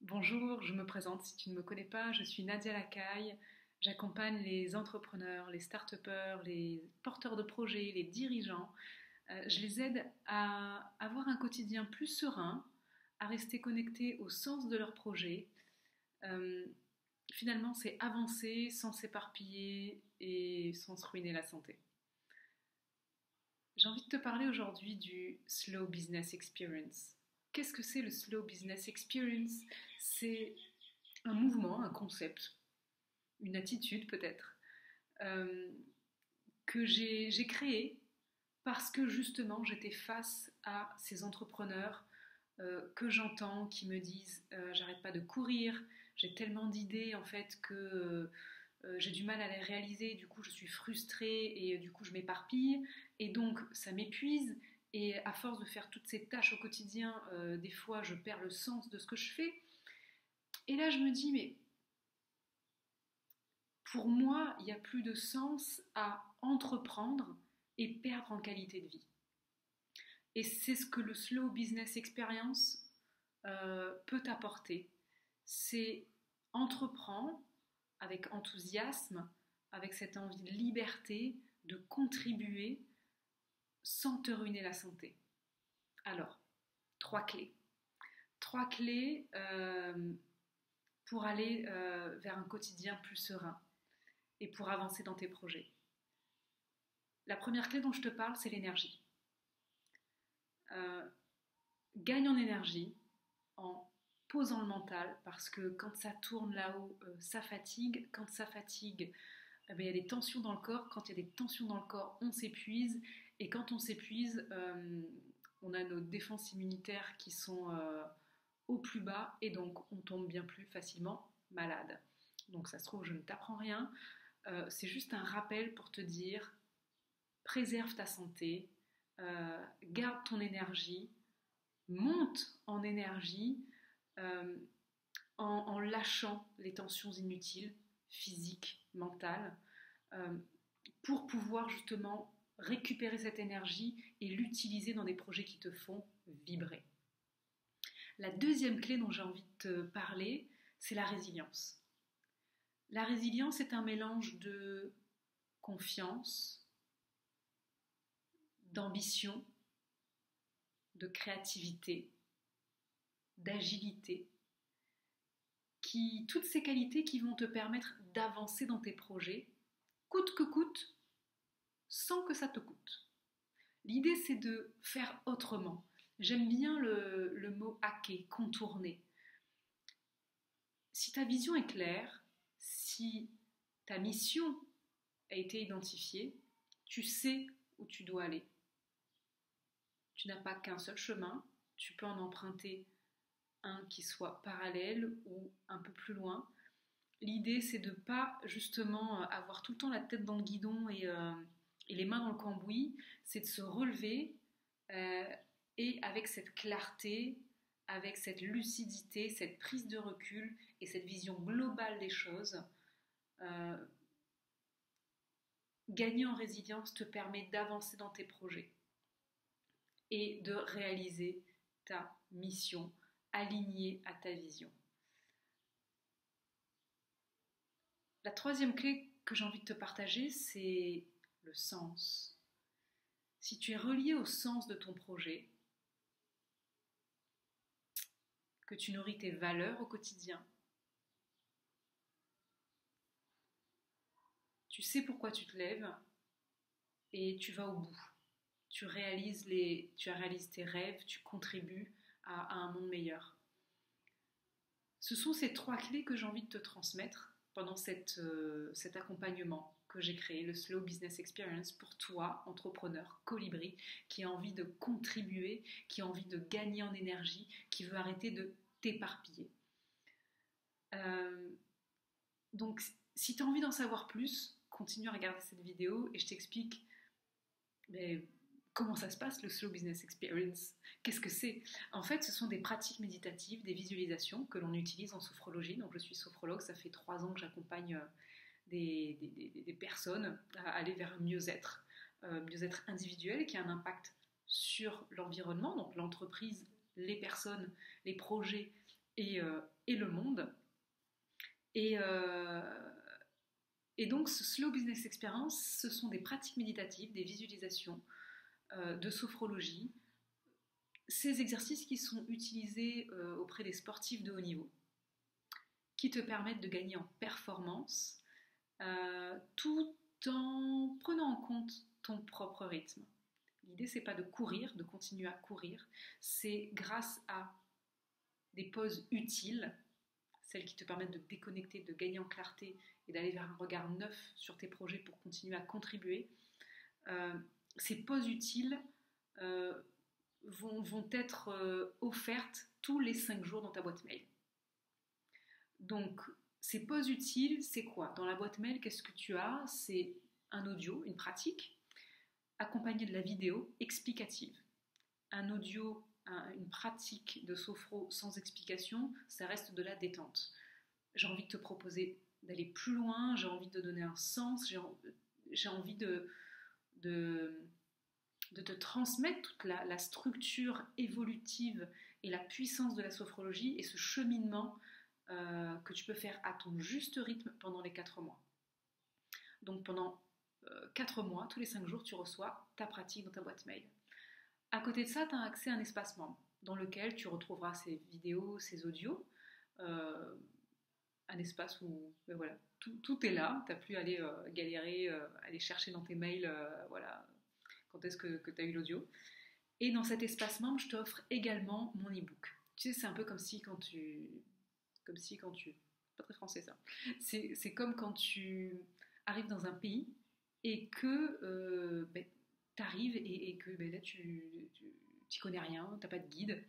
Bonjour, je me présente si tu ne me connais pas, je suis Nadia Lacaille. J'accompagne les entrepreneurs, les start-upers, les porteurs de projets, les dirigeants. Je les aide à avoir un quotidien plus serein, à rester connectés au sens de leur projet. Euh, Finalement, c'est avancer sans s'éparpiller et sans se ruiner la santé. J'ai envie de te parler aujourd'hui du Slow Business Experience. Qu'est-ce que c'est le Slow Business Experience? C'est un mouvement, un concept, une attitude peut-être, euh, que j'ai créé parce que justement j'étais face à ces entrepreneurs que j'entends qui me disent j'arrête pas de courir, j'ai tellement d'idées en fait que j'ai du mal à les réaliser, du coup je suis frustrée et du coup je m'éparpille et donc ça m'épuise et à force de faire toutes ces tâches au quotidien, des fois je perds le sens de ce que je fais. Et là je me dis mais pour moi, il n'y a plus de sens à entreprendre et perdre en qualité de vie. Et c'est ce que le Slow Business Experience peut apporter. C'est entreprendre avec enthousiasme, avec cette envie de liberté, de contribuer sans te ruiner la santé. Alors, trois clés. Trois clés pour aller vers un quotidien plus serein et pour avancer dans tes projets. La première clé dont je te parle, c'est l'énergie. Euh, Gagne en énergie en posant le mental parce que quand ça tourne là-haut, ça fatigue. Quand ça fatigue, il y a des tensions dans le corps. Quand il y a des tensions dans le corps, on s'épuise. Et quand on s'épuise, on a nos défenses immunitaires qui sont au plus bas et donc on tombe bien plus facilement malade. Donc ça se trouve, je ne t'apprends rien. C'est juste un rappel pour te dire préserve ta santé, garde ton énergie, monte en énergie euh, en lâchant les tensions inutiles, physiques, mentales, euh, pour pouvoir justement récupérer cette énergie et l'utiliser dans des projets qui te font vibrer. La deuxième clé dont j'ai envie de te parler, c'est la résilience. La résilience est un mélange de confiance, d'ambition, de créativité, d'agilité, toutes ces qualités qui vont te permettre d'avancer dans tes projets, coûte que coûte, sans que ça te coûte. L'idée, c'est de faire autrement. J'aime bien le mot hacker, contourner. Si ta vision est claire, si ta mission a été identifiée, tu sais où tu dois aller. Tu n'as pas qu'un seul chemin, tu peux en emprunter un qui soit parallèle ou un peu plus loin. L'idée, c'est de ne pas justement avoir tout le temps la tête dans le guidon et les mains dans le cambouis, c'est de se relever euh, et avec cette clarté, avec cette lucidité, cette prise de recul et cette vision globale des choses, euh, gagner en résilience te permet d'avancer dans tes projets et de réaliser ta mission alignée à ta vision. La troisième clé que j'ai envie de te partager, c'est le sens. Si tu es relié au sens de ton projet, que tu nourris tes valeurs au quotidien, tu sais pourquoi tu te lèves et tu vas au bout. Tu réalises tes rêves, tu contribues à un monde meilleur. Ce sont ces trois clés que j'ai envie de te transmettre pendant cet accompagnement que j'ai créé, le Slow Business Experience, pour toi, entrepreneur, colibri, qui a envie de contribuer, qui a envie de gagner en énergie, qui veut arrêter de t'éparpiller. Euh, donc, si tu as envie d'en savoir plus, continue à regarder cette vidéo et je t'explique mais, comment ça se passe le Slow Business Experience. Qu'est-ce que c'est? En fait, ce sont des pratiques méditatives, des visualisations que l'on utilise en sophrologie. Donc, je suis sophrologue, ça fait 3 ans que j'accompagne des personnes à aller vers un mieux-être individuel qui a un impact sur l'environnement, donc l'entreprise, les personnes, les projets et le monde. Et, et donc, ce Slow Business Experience, ce sont des pratiques méditatives, des visualisations, de sophrologie. Ces exercices qui sont utilisés auprès des sportifs de haut niveau, qui te permettent de gagner en performance, tout en prenant en compte ton propre rythme. L'idée, c'est pas de courir, de continuer à courir, c'est grâce à des pauses utiles, celles qui te permettent de déconnecter, de gagner en clarté et d'aller vers un regard neuf sur tes projets pour continuer à contribuer. Ces pauses utiles vont être offertes tous les 5 jours dans ta boîte mail. Donc, ces pauses utiles, c'est quoi? Dans la boîte mail, qu'est-ce que tu as? C'est un audio, une pratique, accompagné de la vidéo explicative. Un audio, une pratique de sophro sans explication, ça reste de la détente. J'ai envie de te proposer d'aller plus loin, j'ai envie de donner un sens, j'ai envie de te transmettre toute la structure évolutive et la puissance de la sophrologie et ce cheminement que tu peux faire à ton juste rythme pendant les 4 mois. Donc pendant 4 mois, tous les 5 jours, tu reçois ta pratique dans ta boîte mail. À côté de ça, tu as accès à un espace membre dans lequel tu retrouveras ces vidéos, ces audios, un espace où voilà, tout est là, tu n'as plus à aller galérer, aller chercher dans tes mails, voilà, quand est-ce que tu as eu l'audio. Et dans cet espace membre, je t'offre également mon e-book. Tu sais, c'est un peu comme si quand tu... pas très français ça. C'est comme quand tu arrives dans un pays et que tu arrives et que là tu connais rien, tu n'as pas de guide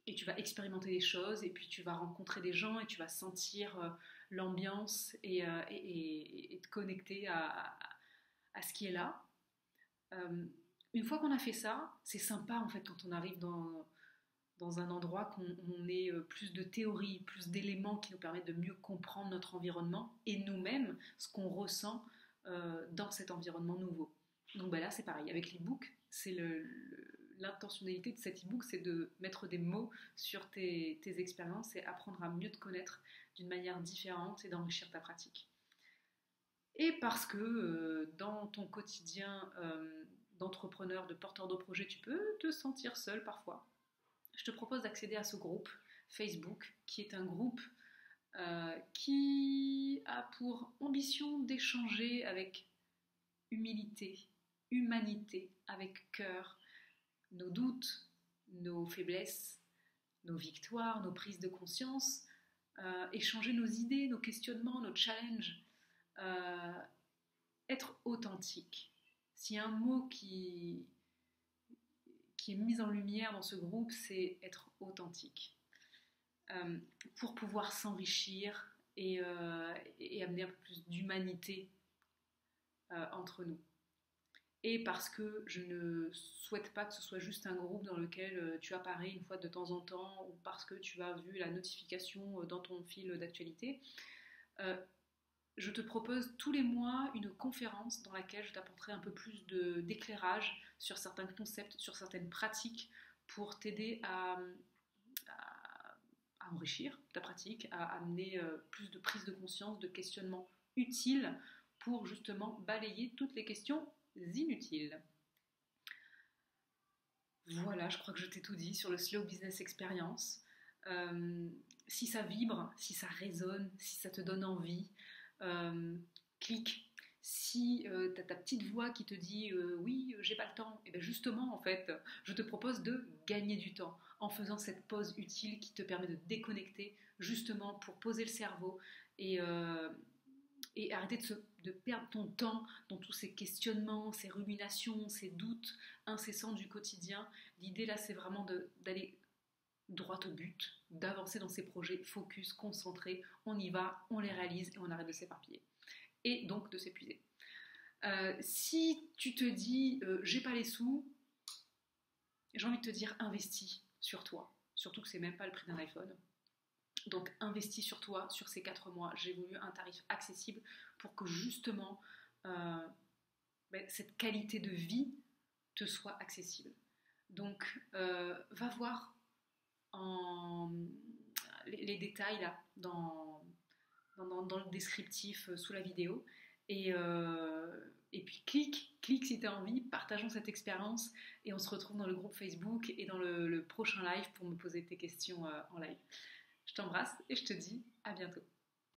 et tu vas expérimenter des choses et puis tu vas rencontrer des gens et tu vas sentir l'ambiance et te connecter à ce qui est là. Une fois qu'on a fait ça, c'est sympa en fait quand on arrive dans un endroit qu'on ait plus de théorie, plus d'éléments qui nous permettent de mieux comprendre notre environnement et nous-mêmes, ce qu'on ressent dans cet environnement nouveau. Donc là, c'est pareil. Avec l'e-book, c'est l'intentionnalité de cet e-book, c'est de mettre des mots sur tes expériences et apprendre à mieux te connaître d'une manière différente et d'enrichir ta pratique. Et parce que dans ton quotidien d'entrepreneur, de porteur de projet, tu peux te sentir seul parfois. Je te propose d'accéder à ce groupe Facebook, qui est un groupe qui a pour ambition d'échanger avec humilité, humanité, avec cœur, nos doutes, nos faiblesses, nos victoires, nos prises de conscience, échanger nos idées, nos questionnements, nos challenges, être authentique. S'il y a un mot qui est mis en lumière dans ce groupe, c'est être authentique. Pour pouvoir s'enrichir et amener un peu plus d'humanité entre nous. Et parce que je ne souhaite pas que ce soit juste un groupe dans lequel tu apparais une fois de temps en temps ou parce que tu as vu la notification dans ton fil d'actualité. Je te propose tous les mois une conférence dans laquelle je t'apporterai un peu plus d'éclairage sur certains concepts, sur certaines pratiques pour t'aider à enrichir ta pratique, à amener plus de prise de conscience, de questionnements utiles pour justement balayer toutes les questions inutiles. Voilà, je crois que je t'ai tout dit sur le Slow Business Experience. Si ça vibre, si ça résonne, si ça te donne envie, clique. Si tu as ta petite voix qui te dit oui, j'ai pas le temps, et bien justement, en fait, je te propose de gagner du temps en faisant cette pause utile qui te permet de déconnecter justement pour poser le cerveau et arrêter de perdre ton temps dans tous ces questionnements, ces ruminations, ces doutes incessants du quotidien. L'idée là, c'est vraiment d'aller droit au but, d'avancer dans ces projets, focus, concentré, on y va, on les réalise et on arrête de s'éparpiller. Et donc de s'épuiser. Si tu te dis j'ai pas les sous, j'ai envie de te dire investis sur toi, surtout que c'est même pas le prix d'un iPhone. Donc investis sur toi sur ces 4 mois. J'ai voulu un tarif accessible pour que justement cette qualité de vie te soit accessible. Donc va voir les détails là dans le descriptif sous la vidéo. Et puis clique si tu as envie, partageons cette expérience et on se retrouve dans le groupe Facebook et dans le prochain live pour me poser tes questions en live. Je t'embrasse et je te dis à bientôt.